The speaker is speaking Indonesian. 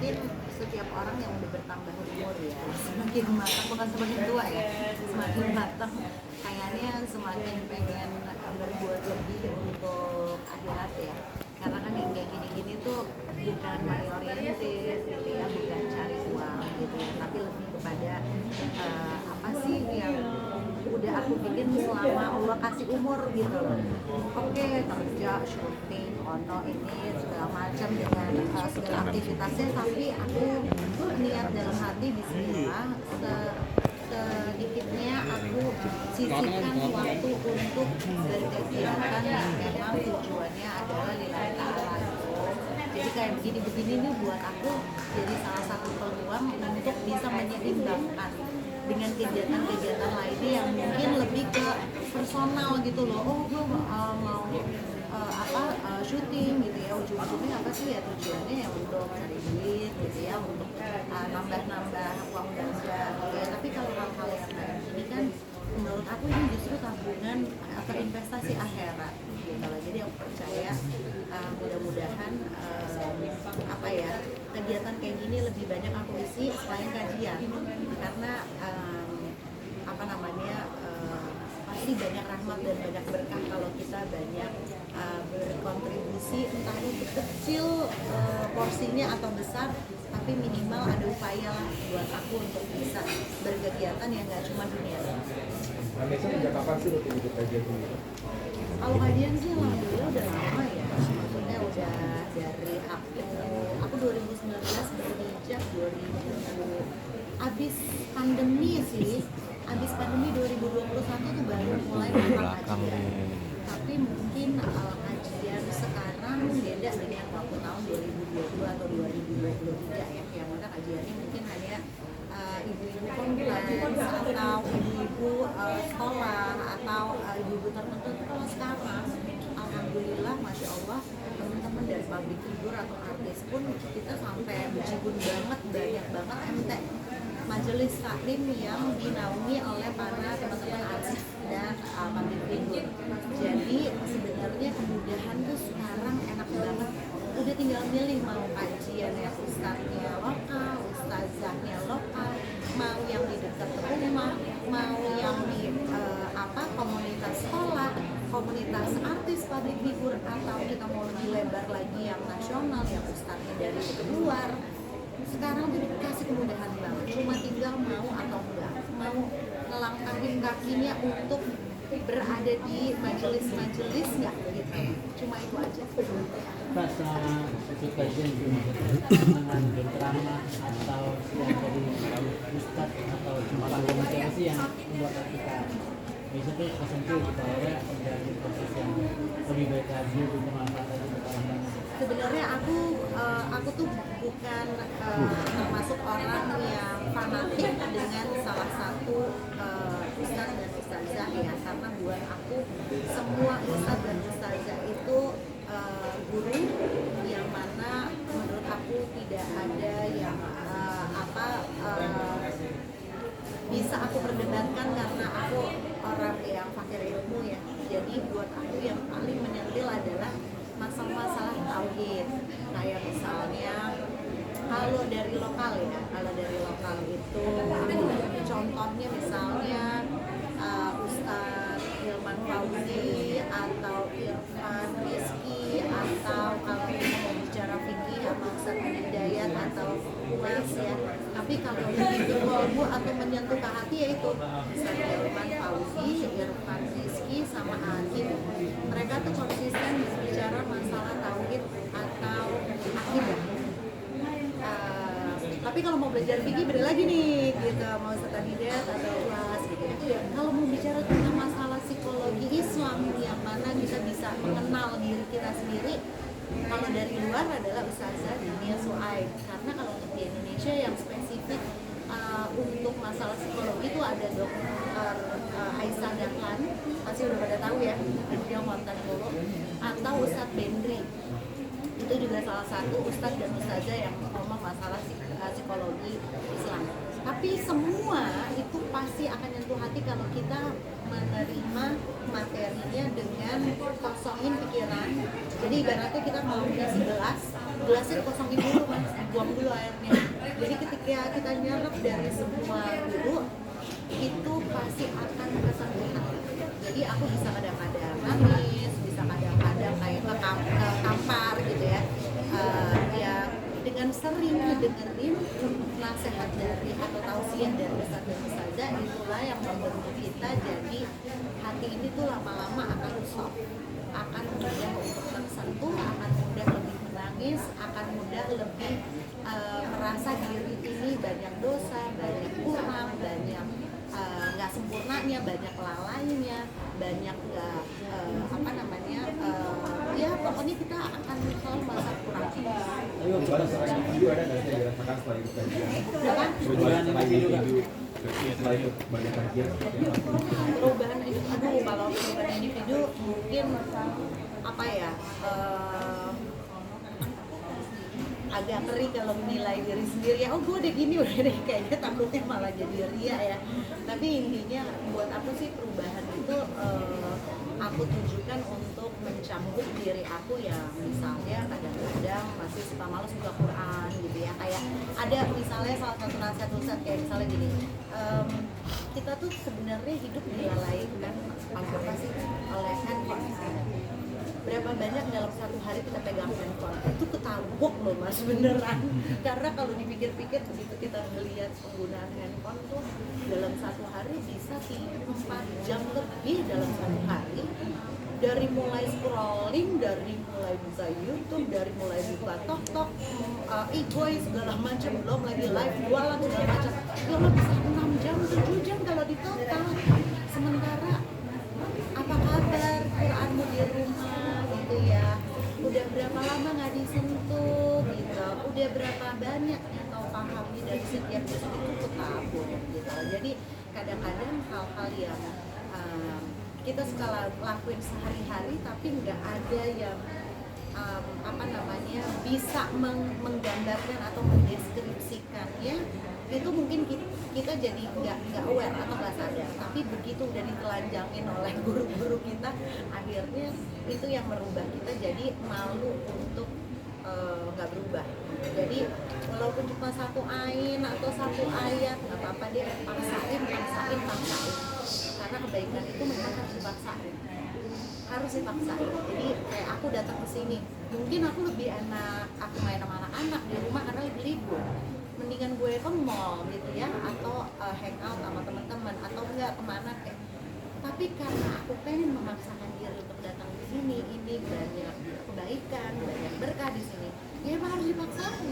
mungkin setiap orang yang udah bertambah umur ya, semakin matang, bukan semakin tua ya, semakin matang kayaknya semakin pengen berbuat lebih untuk akhirat ya. Karena kan yang kayak gini-gini tuh bukan money oriented gitu ya, bukan cari uang gitu ya, tapi lebih kepada apa sih yang udah aku bikin selama Allah kasih umur gitu loh. Oke, kerja, syuting, ono ini segala macam dengan segala aktivitasnya, tapi aku niat dalam hati bismillah sedikitnya aku sisihkan waktu untuk berkegiatan yang memang tujuannya adalah lillahi ta'ala. Jadi kayak begini-begini nih buat aku jadi salah satu peluang untuk bisa menyeimbangkan dengan kegiatan-kegiatan lainnya yang mungkin lebih ke personal gitu loh. Oh, gue mau syuting gitu ya, ujung-ujungnya apa sih ya, tujuannya ya untuk cari duit gitu ya, untuk nambah-nambah uang belanja gitu ya. Tapi kalau hal-hal yang kayak gini kan menurut aku ini justru tabungan atau investasi akhirat gitu loh. Jadi aku percaya mudah-mudahan apa ya, kegiatan kayak gini lebih banyak aku isi selain kajian, karena apa namanya pasti banyak rahmat dan banyak berkah kalau kita banyak berkontribusi, entah itu kecil porsinya atau besar, tapi minimal ada upaya lah buat aku untuk bisa berkegiatan yang nggak cuma dunia. Nah, Nesa sejak kapan sih rutin ikut kajian ini? Kalau kajian sih alhamdulillah udah lama ya, maksudnya udah dari aku 2019 berhijab 2000 abis pandemi sih, abis pandemi 2021 tuh baru mulai melakukan kajian. Tapi mungkin kajian sekarang beda dengan waktu tahun 2022 atau 2023 ya, yang mana kajiannya mungkin hanya ibu-ibu kompleks atau ibu-ibu sekolah atau ibu-ibu tertentu. Kalau sekarang alhamdulillah masya Allah teman-teman dari public figure atau artis pun kita sampai bejibun banget, banyak banget majelis taklim yang dinaungi oleh para teman-teman artis dan public figure. Jadi sebenarnya kemudahan tuh sekarang enak banget. Udah tinggal milih mau kajian yang ustadznya lokal, ustazahnya lokal, mau yang di dekat rumah, mau yang di komunitas sekolah, komunitas artis public figure, atau kita mau lebih lebar lagi yang nasional, yang ustadznya dari luar. Sekarang tuh dikasih kemudahan banget, cuma tinggal mau atau enggak, mau ngelangkahin kakinya untuk berada di majelis-majelis nggak gitu, cuma itu aja. Rasa ikut kajian dengan berceramah atau yang dari ustad atau siapa sih yang membuat kita bisa tuh kesentuh gitu ya, menjadi proses yang lebih baik lagi, lebih bermanfaat lagi untuk orang. Sebenarnya aku tuh bukan termasuk orang yang fanatik dengan salah satu ustadz dan ustazah ya, karena buat aku semua ustadz dan ustazah itu guru yang mana menurut aku tidak ada yang bisa aku perdebatkan, karena aku orang yang fakir ilmu ya. Jadi buat aku yang paling menyentil adalah masalah-masalah tauhid. Kayak misalnya kalau dari lokal ya, kalau dari lokal itu contohnya misalnya Ustadz Hilman Fauzi atau Irfan Rizky, atau kalau kita mau bicara fikih sama Ustadz Hidayat atau Umas ya. Tapi kalau begitu kolbu atau menyentuh ke hati yaitu Ustadz Hilman Fauzi, Irfan Rizky sama Hakim. Mereka tuh konsisten berbicara masalah tauhid atau akidah. Tapi kalau mau belajar fikih beda lagi nih, gitu, mau Ustadz Hidayat atau Ulas gitu. Kalau mau bicara tentang masalah psikologi Islam yang mana kita bisa mengenal diri kita sendiri, kalau dari luar adalah Ustazah Dinia Suaib. Karena kalau untuk di Indonesia yang spesifik untuk masalah psikologi itu ada Dr. Aisyah Dahlan, pasti udah pada tahu ya, dia mantan dulu, atau Ustadz Bendri. Itu juga salah satu ustadz dan ustazah yang ngomong masalah psikologi Islam. Tapi semua itu pasti akan nyentuh hati kalau kita menerima materinya dengan kosongin pikiran. Jadi ibaratnya kita mau ngisi gelasnya kosongin dulu mas, buang dulu airnya. ya kita nyerap dari semua guru itu pasti akan kesentuh hati. Jadi aku bisa kadang-kadang nangis, bisa kadang-kadang kayak ketampar gitu ya. Ya dengan sering ngedengerin nasihat dari atau tausiah dari ustadzah itulah yang membentuk kita jadi hati ini tuh lama-lama akan soft, akan mudah untuk tersentuh, akan mudah lebih menangis, akan mudah lebih merasa diri ini banyak dosa, banyak kurang, banyak nggak sempurnanya, banyak lalainya, banyak nggak ya pokoknya kita akan selalu merasa kurang. Ayo setelah individu ada nggak sih yang dirasakan setelah ikut kajian? Apa? Perubahan setelah individu setelah ikut banyak kajian seperti apa? Perubahan individu, kalau perubahan individu mungkin apa ya, agak ngeri kalau menilai diri sendiri ya, oh gue udah gini udah deh, kayaknya takutnya malah jadi ria ya. Tapi intinya buat aku sih perubahan itu aku tujukan untuk mencambuk diri aku yang misalnya kadang-kadang masih suka malas buka Quran gitu ya. Kayak ada misalnya salah satu nasihat ustadz kayak misalnya gini, kita tuh sebenarnya hidup dilalaikan apa sih oleh handphone. Berapa banyak dalam satu hari kita pegang handphone, itu ketabuk loh mas, beneran. Karena kalau dipikir-pikir begitu kita melihat penggunaan handphone tuh dalam satu hari bisa 4 jam lebih dalam satu hari. Dari mulai scrolling, dari mulai buka YouTube, dari mulai buka TikTok, e-boy segala macam, belum lagi live jualan segala macam. Kalau bisa 6 jam, 7 jam kalau di total. Sementara apa kabar Quranmu di rumah gitu ya, udah berapa lama nggak disentuh gitu, udah berapa banyak yang kau pahami dari setiap juz itu ketabur gitu. Jadi kadang-kadang hal-hal yang kita suka lakuin sehari-hari tapi nggak ada yang bisa menggambarkan atau mendeskripsikannya, itu mungkin kita jadi nggak aware atau nggak sadar, tapi begitu udah ditelanjangin oleh guru-guru kita, akhirnya itu yang merubah kita jadi malu untuk nggak berubah. Jadi walaupun cuma satu ain atau satu ayat nggak apa-apa deh, paksain, karena kebaikan itu memang harus dipaksain. Jadi kayak aku datang ke sini, mungkin aku lebih enak aku main sama anak-anak di rumah karena lebih libur, mendingan gue ke mall gitu ya, atau hangout sama teman-teman, atau enggak kemana kayak. Tapi karena aku pengen memaksakan diri untuk datang di sini, ini banyak kebaikan, banyak berkah di sini, ya emang harus dipaksain.